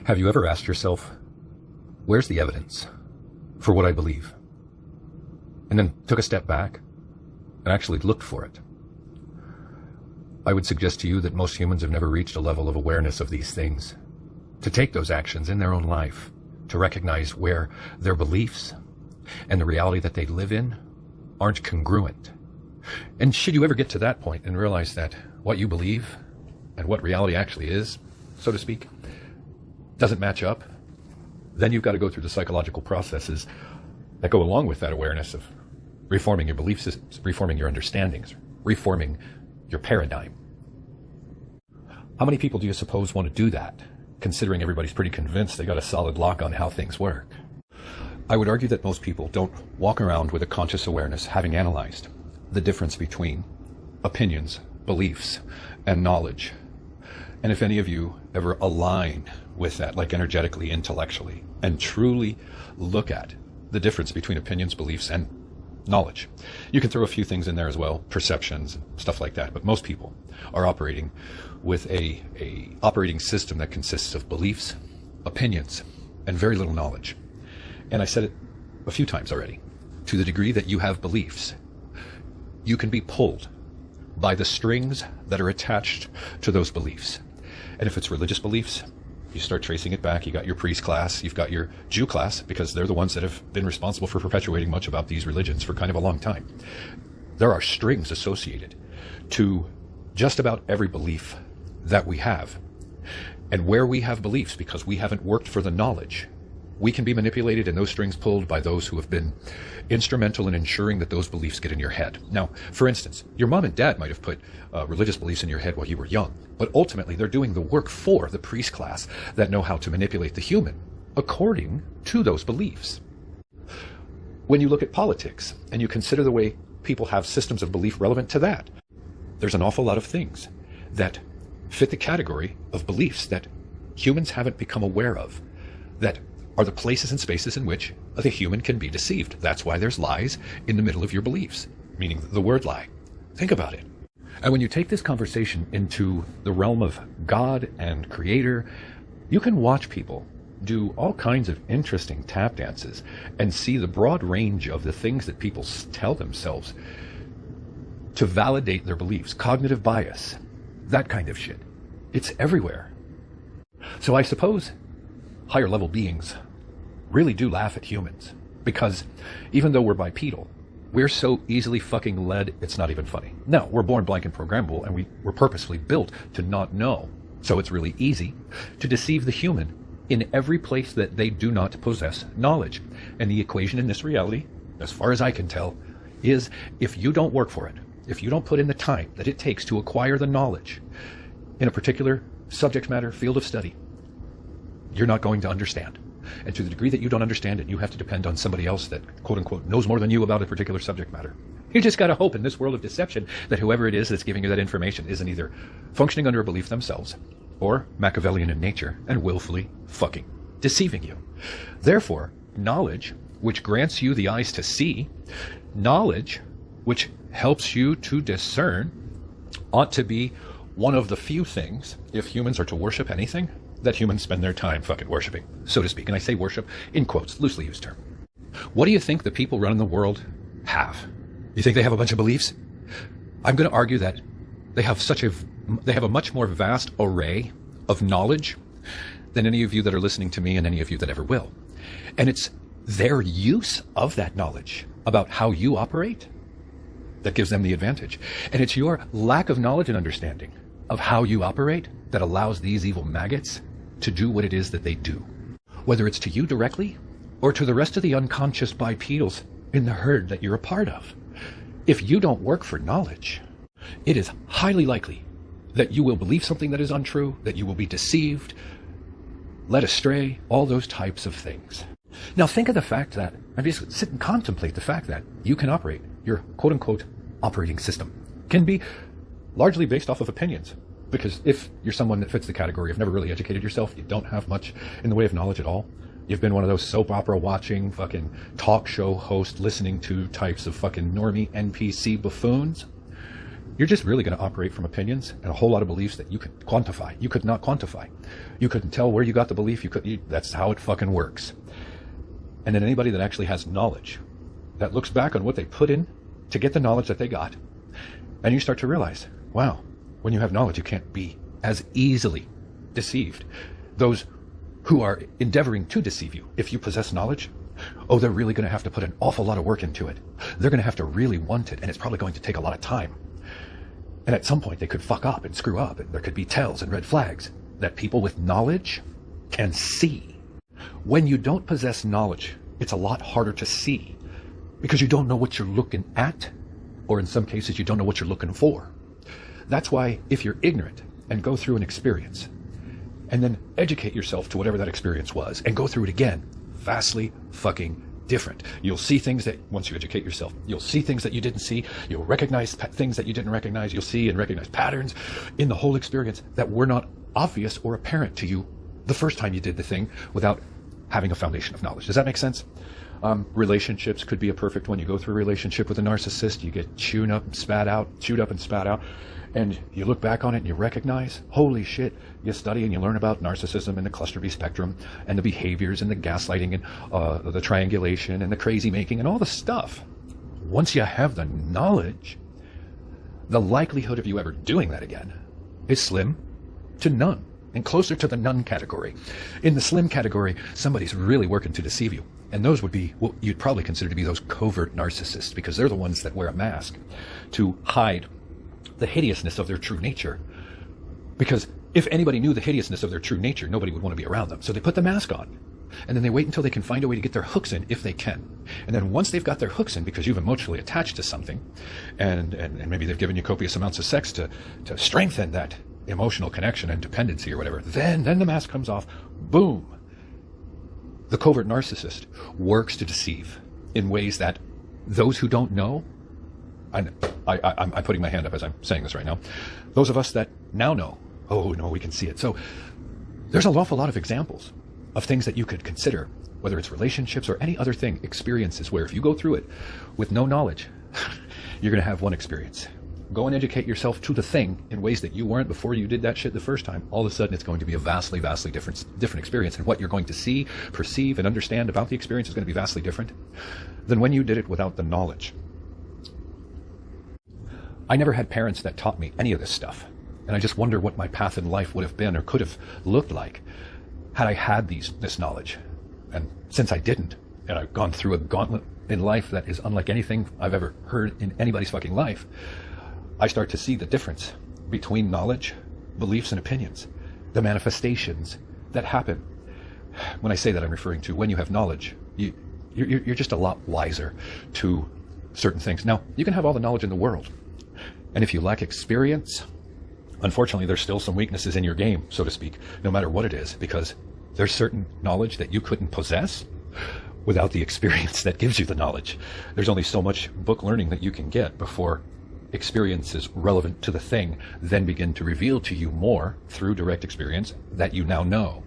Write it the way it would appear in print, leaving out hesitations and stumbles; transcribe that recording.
Have you ever asked yourself, where's the evidence for what I believe? And then took a step back and actually looked for it. I would suggest to you that most humans have never reached a level of awareness of these things, to take those actions in their own life, to recognize where their beliefs and the reality that they live in aren't congruent. And should you ever get to that point and realize that what you believe and what reality actually is, so to speak, doesn't match up, then you've got to go through the psychological processes that go along with that awareness of reforming your belief systems, reforming your understandings, reforming your paradigm. How many people do you suppose want to do that, considering everybody's pretty convinced they got a solid lock on how things work? I would argue that most people don't walk around with a conscious awareness, having analyzed the difference between opinions, beliefs, and knowledge. And if any of you ever align with that, like energetically, intellectually, and truly look at the difference between opinions, beliefs, and knowledge. You can throw a few things in there as well, perceptions, stuff like that, but most people are operating with a operating system that consists of beliefs, opinions, and very little knowledge. And I said it a few times already. To the degree that you have beliefs, you can be pulled by the strings that are attached to those beliefs. And if it's religious beliefs, you start tracing it back. You got your priest class, you've got your Jew class, because they're the ones that have been responsible for perpetuating much about these religions for kind of a long time. There are strings associated to just about every belief that we have. And where we have beliefs, because we haven't worked for the knowledge, we can be manipulated and those strings pulled by those who have been instrumental in ensuring that those beliefs get in your head. Now, for instance, your mom and dad might have put religious beliefs in your head while you were young, but ultimately they're doing the work for the priest class that know how to manipulate the human according to those beliefs. When you look at politics and you consider the way people have systems of belief relevant to that, there's an awful lot of things that fit the category of beliefs that humans haven't become aware of, that are the places and spaces in which the human can be deceived. That's why there's lies in the middle of your beliefs, meaning the word lie. Think about it. And when you take this conversation into the realm of God and Creator, you can watch people do all kinds of interesting tap dances and see the broad range of the things that people tell themselves to validate their beliefs. Cognitive bias, that kind of shit. It's everywhere. So I suppose higher level beings really do laugh at humans, because even though we're bipedal, we're so easily fucking led, it's not even funny. No, we're born blank and programmable, and we're purposefully built to not know. So it's really easy to deceive the human in every place that they do not possess knowledge. And the equation in this reality, as far as I can tell, is if you don't work for it, if you don't put in the time that it takes to acquire the knowledge in a particular subject matter, field of study, you're not going to understand. And to the degree that you don't understand it, you have to depend on somebody else that, quote unquote, knows more than you about a particular subject matter. You just got to hope in this world of deception that whoever it is that's giving you that information isn't either functioning under a belief themselves or Machiavellian in nature and willfully fucking deceiving you. Therefore, knowledge, which grants you the eyes to see, knowledge, which helps you to discern, ought to be one of the few things, if humans are to worship anything, that humans spend their time fucking worshiping, so to speak. And I say worship in quotes, loosely used term. What do you think the people running the world have? You think they have a bunch of beliefs? I'm going to argue that they have a much more vast array of knowledge than any of you that are listening to me and any of you that ever will. And it's their use of that knowledge about how you operate that gives them the advantage. And it's your lack of knowledge and understanding of how you operate that allows these evil maggots to do what it is that they do, whether it's to you directly or to the rest of the unconscious bipedals in the herd that you're a part of. If you don't work for knowledge, it is highly likely that you will believe something that is untrue, that you will be deceived, led astray, all those types of things. Now think of the fact that, and just sit and contemplate the fact that you can operate, your quote unquote operating system can be largely based off of opinions. Because if you're someone that fits the category of never really educated yourself, you don't have much in the way of knowledge at all, you've been one of those soap opera watching, fucking talk show host listening to types of fucking normie NPC buffoons, you're just really going to operate from opinions and a whole lot of beliefs that you could quantify. You could not quantify. You couldn't tell where you got the belief. That's how it fucking works. And then anybody that actually has knowledge, that looks back on what they put in to get the knowledge that they got, and you start to realize, wow, when you have knowledge, you can't be as easily deceived. Those who are endeavoring to deceive you, if you possess knowledge, oh, they're really going to have to put an awful lot of work into it. They're going to have to really want it, and it's probably going to take a lot of time. And at some point, they could fuck up and screw up, and there could be tells and red flags that people with knowledge can see. When you don't possess knowledge, it's a lot harder to see because you don't know what you're looking at, or in some cases, you don't know what you're looking for. That's why if you're ignorant and go through an experience and then educate yourself to whatever that experience was and go through it again, vastly fucking different. You'll see things that, once you educate yourself, you'll see things that you didn't see. You'll recognize things that you didn't recognize. You'll see and recognize patterns in the whole experience that were not obvious or apparent to you the first time you did the thing without having a foundation of knowledge. Does that make sense? Relationships could be a perfect one. You go through a relationship with a narcissist, you get chewed up and spat out, and you look back on it and you recognize, holy shit, you study and you learn about narcissism and the cluster B spectrum and the behaviors and the gaslighting and the triangulation and the crazy making and all the stuff. Once you have the knowledge, the likelihood of you ever doing that again is slim to none, and closer to the none category. In the slim category, somebody's really working to deceive you. And those would be what you'd probably consider to be those covert narcissists, because they're the ones that wear a mask to hide the hideousness of their true nature. Because if anybody knew the hideousness of their true nature, nobody would want to be around them. So they put the mask on. And then they wait until they can find a way to get their hooks in if they can. And then once they've got their hooks in, because you've emotionally attached to something, and maybe they've given you copious amounts of sex to strengthen that emotional connection and dependency or whatever, then the mask comes off. Boom. The covert narcissist works to deceive in ways that those who don't know, I'm putting my hand up as I'm saying this right now, those of us that now know, oh no, we can see it. So there's an awful lot of examples of things that you could consider, whether it's relationships or any other thing, experiences where if you go through it with no knowledge, you're going to have one experience. Go and educate yourself to the thing in ways that you weren't before you did that shit the first time. All of a sudden, it's going to be a vastly different experience. And what you're going to see, perceive, and understand about the experience is going to be vastly different than when you did it without the knowledge. I never had parents that taught me any of this stuff. And I just wonder what my path in life would have been or could have looked like had I had this knowledge. And since I didn't, and I've gone through a gauntlet in life that is unlike anything I've ever heard in anybody's fucking life, I start to see the difference between knowledge, beliefs, and opinions, the manifestations that happen. When I say that, I'm referring to when you have knowledge, you're just a lot wiser to certain things. Now, you can have all the knowledge in the world, and if you lack experience, unfortunately, there's still some weaknesses in your game, so to speak, no matter what it is, because there's certain knowledge that you couldn't possess without the experience that gives you the knowledge. There's only so much book learning that you can get before experiences relevant to the thing then begin to reveal to you more through direct experience that you now know.